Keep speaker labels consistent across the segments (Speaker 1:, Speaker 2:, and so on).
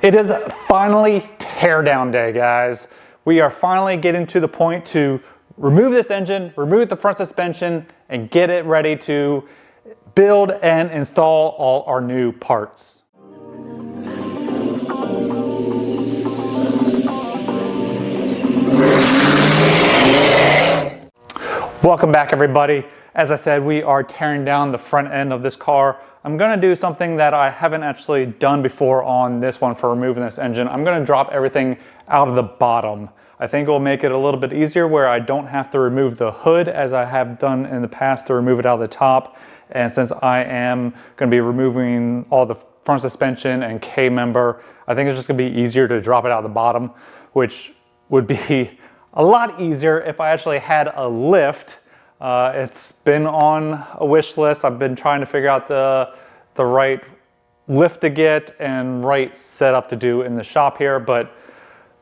Speaker 1: It is finally teardown day, guys. We are finally getting to the point to remove this engine, remove the front suspension, and get it ready to build and install all our new parts. Welcome back, everybody. As I said, we are tearing down the front end of this car. I'm gonna do something that I haven't actually done before on this one for removing this engine. I'm gonna drop everything out of the bottom. I think it will make it a little bit easier where I don't have to remove the hood as I have done in the past to remove it out of the top. And since I am gonna be removing all the front suspension and K-member, I think it's just gonna be easier to drop it out of the bottom, which would be a lot easier if I actually had a lift. It's been on a wish list. I've been trying to figure out the right lift to get and right setup to do in the shop here, but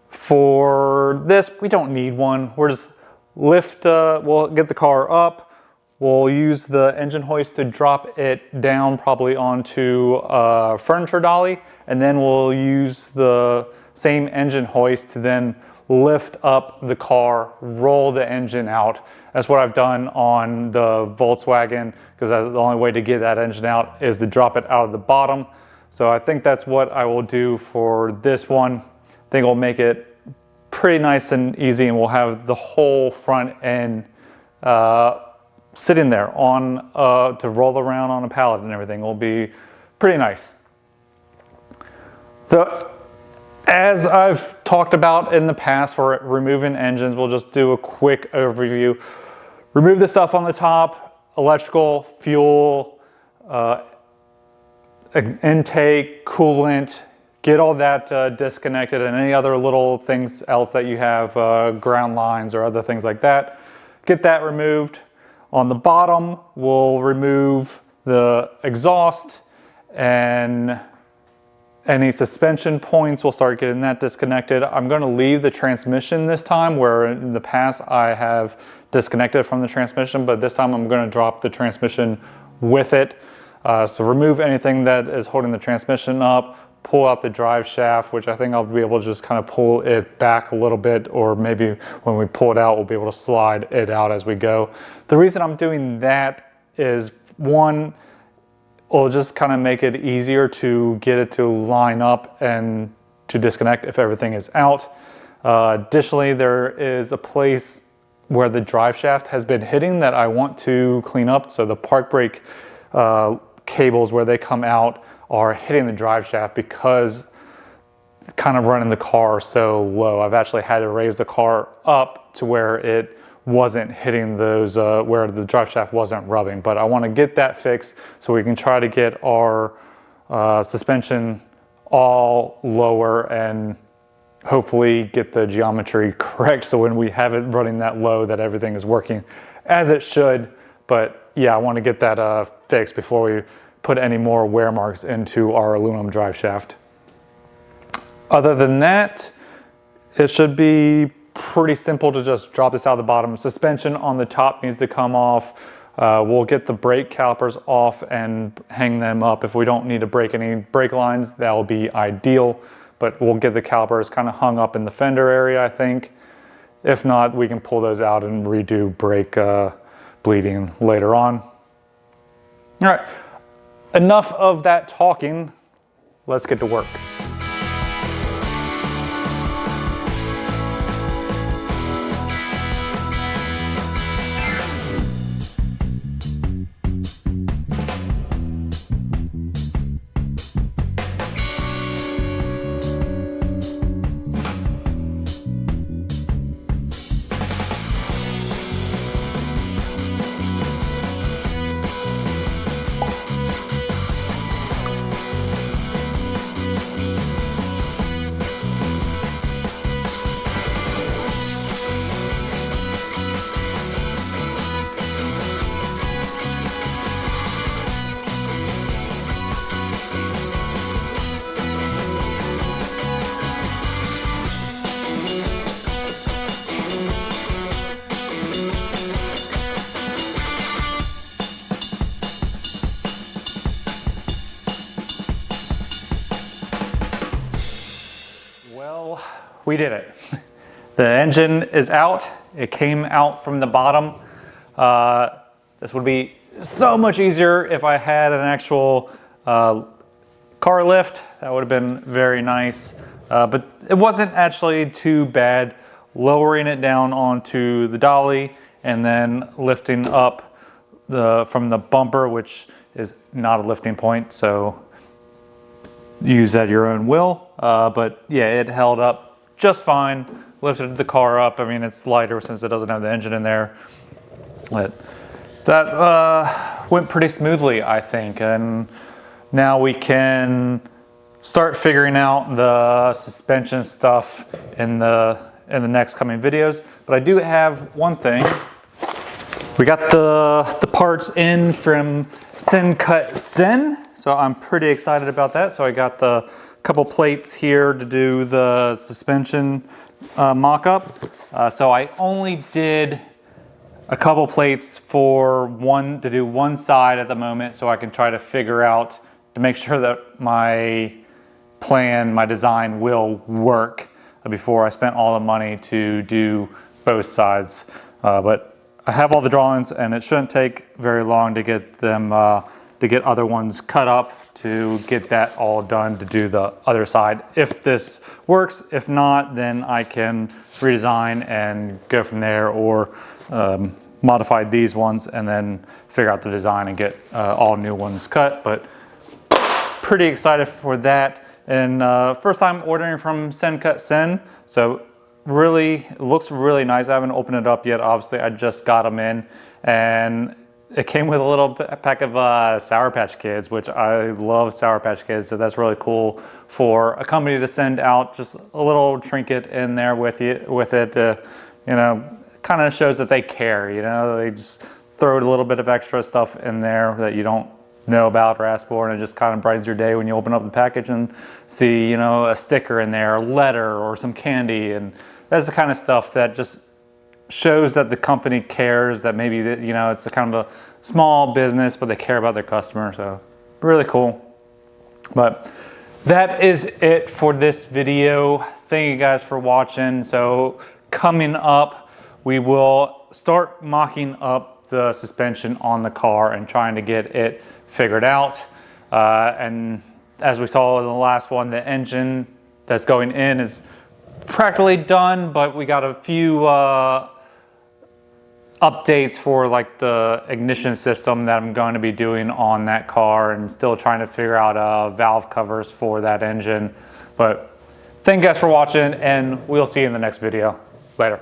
Speaker 1: for this, we don't need one. We'll just lift, we'll get the car up. We'll use the engine hoist to drop it down probably onto a furniture dolly, and then we'll use the same engine hoist to then lift up the car, roll the engine out. That's what I've done on the Volkswagen, because the only way to get that engine out is to drop it out of the bottom. So I think that's what I will do for this one. I think it'll make it pretty nice and easy, and we'll have the whole front end sitting there on to roll around on a pallet and everything. It will be pretty nice. So as I've talked about in the past for removing engines, we'll just do a quick overview. Remove the stuff on the top, electrical, fuel, intake, coolant, get all that disconnected, and any other little things else that you have, ground lines or other things like that. Get that removed. On the bottom, we'll remove the exhaust and any suspension points. We'll start getting that disconnected. I'm going to leave the transmission this time, where in the past I have disconnected from the transmission, but this time I'm going to drop the transmission with it. So remove anything that is holding the transmission up, pull out the drive shaft, which I think I'll be able to just kind of pull it back a little bit, or maybe when we pull it out, we'll be able to slide it out as we go. The reason I'm doing that is, one, it'll just kind of make it easier to get it to line up and to disconnect if everything is out. Additionally, there is a place where the drive shaft has been hitting that I want to clean up. So the park brake cables where they come out are hitting the drive shaft because it's kind of running the car so low. I've actually had to raise the car up to where it wasn't hitting those, where the drive shaft wasn't rubbing, but I want to get that fixed so we can try to get our suspension all lower and hopefully get the geometry correct, so when we have it running that low that everything is working as it should. But yeah, I want to get that fixed before we put any more wear marks into our aluminum drive shaft. Other than that, it should be pretty simple to just drop this out of the bottom. Suspension on the top needs to come off. We'll get the brake calipers off and hang them up. If we don't need to break any brake lines, that will be ideal, but we'll get the calipers kind of hung up in the fender area, I think. If not, we can pull those out and redo brake bleeding later on. All right, enough of that talking. Let's get to work. we did it. The engine is out. It came out from the bottom. This would be so much easier if I had an actual car lift. That would have been very nice. But it wasn't actually too bad lowering it down onto the dolly and then lifting up from the bumper, which is not a lifting point, so use at your own will. But yeah, it held up just fine. Lifted the car up. I mean, it's lighter since it doesn't have the engine in there. But that went pretty smoothly, I think. And now we can start figuring out the suspension stuff in the next coming videos. But I do have one thing. We got the parts in from SN95, so I'm pretty excited about that. So I got the couple plates here to do the suspension mock-up. So I only did a couple plates to do one side at the moment, so I can try to figure out to make sure that my plan, my design will work before I spent all the money to do both sides. But I have all the drawings, and it shouldn't take very long to get them to get other ones cut up to get that all done to do the other side. If this works, if not, then I can redesign and go from there, or modify these ones and then figure out the design and get all new ones cut. But pretty excited for that. And first time ordering from SN95, so really, it looks really nice. I haven't opened it up yet, obviously. I just got them in, and it came with a little pack of Sour Patch Kids, which I love Sour Patch Kids, so that's really cool for a company to send out just a little trinket in there with it. You know, kind of shows that they care. You know, they just throw a little bit of extra stuff in there that you don't know about or ask for, and it just kind of brightens your day when you open up the package and see, you know, a sticker in there, a letter, or some candy. And that's the kind of stuff that just shows that the company cares, that maybe, you know, it's a kind of a small business, but they care about their customer. So really cool. But that is it for this video. Thank you guys for watching. So coming up, we will start mocking up the suspension on the car and trying to get it figured out. And as we saw in the last one, the engine that's going in is practically done, but we got a few updates for like the ignition system that I'm going to be doing on that car, and still trying to figure out valve covers for that engine. But thank you guys for watching, and we'll see you in the next video. Later.